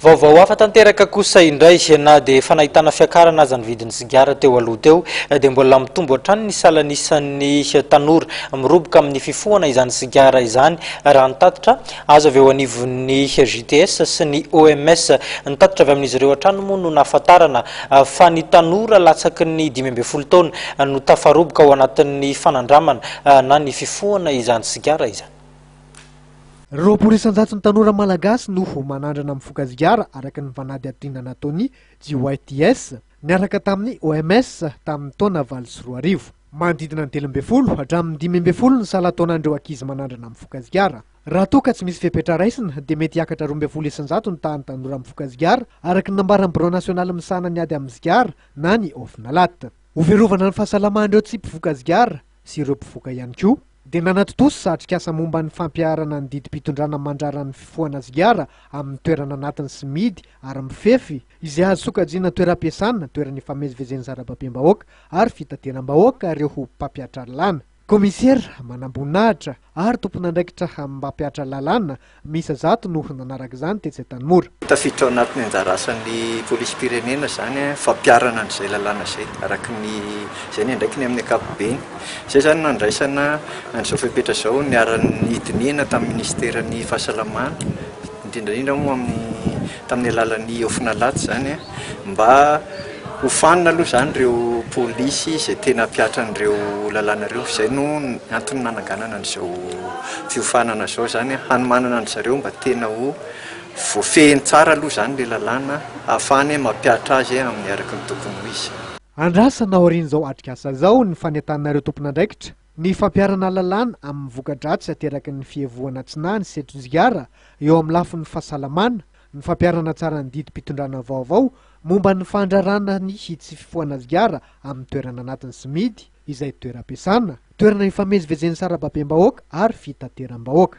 Vaovao hafa tanteraka kosa indray na dia fanahitana fiakarana aza ny vidin'ny sigara teo aloha teo dia mbola mitombo hatrany ny salanisan'ny tanora miroboka amin'ny fifohana izany sigara izany raha nitatitra azo avy eo anivon'ny JTS sy ny OMS nitatitra avy amin'izy ireo hatrany moa no nahafantarana fa ny tanora latsaky ny 15 taona no tafaroboka ao anatin'ny fanandramana na ny fifohana izany sigara izany. Roapolo isan-jato ny tanora malagasy no manandrana mifoka sigara araka ny vanady atoriana nataony JTS niaraka tamin'ny OMS tamin'ny taona 2024. Manodidina ny 12 hatramin'ny 15 ny salan-taonan'ireo ankizy manandrana mifoka sigara. Raha toa ka tsy misy fepetra raisina dia mety hiakatra 12 isan-jato ny tahan'ny tanora mifoka sigara araka ny nambaran'ny Bureau national misahana ny ady amin'ny sigara na ny OFNALAT. Overovana ny fahasalaman'ireo tsy mpifoka sigara sy ireo mpifoka ihany koa. Dia nanatotosy satrikasa momba ny fampiarana ny didim-pitondrana mandraran'ny fifohana sigara amin'ny toerana anatiny sy midy ary mifefy izay azo sokajiana toeram-piasana, toerana ifamezivezeny zara-bapiam-bahoaka ary fitateram-bahoaka ireo ho mpampiatra lalàna. Komisera manam-boninahitra ary tompon'andraikitra mba-piatra lalàna misy zato no nanaraka izany tetsy Tanimora. Tafiditra ao anatin'ny anjara asan'ny polisy pirenena zany fampiarana an'izay lalàna izay araka ny izay ny andraikiny amin'ny ankapobeny. Izay zany nandraisana an'izao fepetra izao niaran'ny idinina tamin'ny ministeran'ny fahasalamana indrindrandrindra moa tamin'ny alalan'ny OFNALAT zany mba hofanina aloha zany ireo polisy izay tena mpiatra an'ireo lalàna ireo. Izay no antony nananganana an'izao fiofanana izao zany hanomanana an'zareo mba tena ho voafehiny tsara aloha zany le lalàna ahafahany mampiatra azy amin'ny araka ny tokony ho izy. Andrasana aorian'izao atrikasa zao ny fanentanareo tompon'andraikitra ny fampiarana lalàna amin'ny voka-dratsy ateraky ny fievohana tsinany setro sigara eo amin'ny lafin'ny fahasalamana, ny fampiarana tsara ny didim-pitondrana vaovao momba ny fandrarana ny hitsy fifohana sigara amin'ny toerana anatiny sy midy izay toeram-piasana, toerana ifamezivezen'ny sara-bapiam-bahoaka ary fitateram-bahoaka.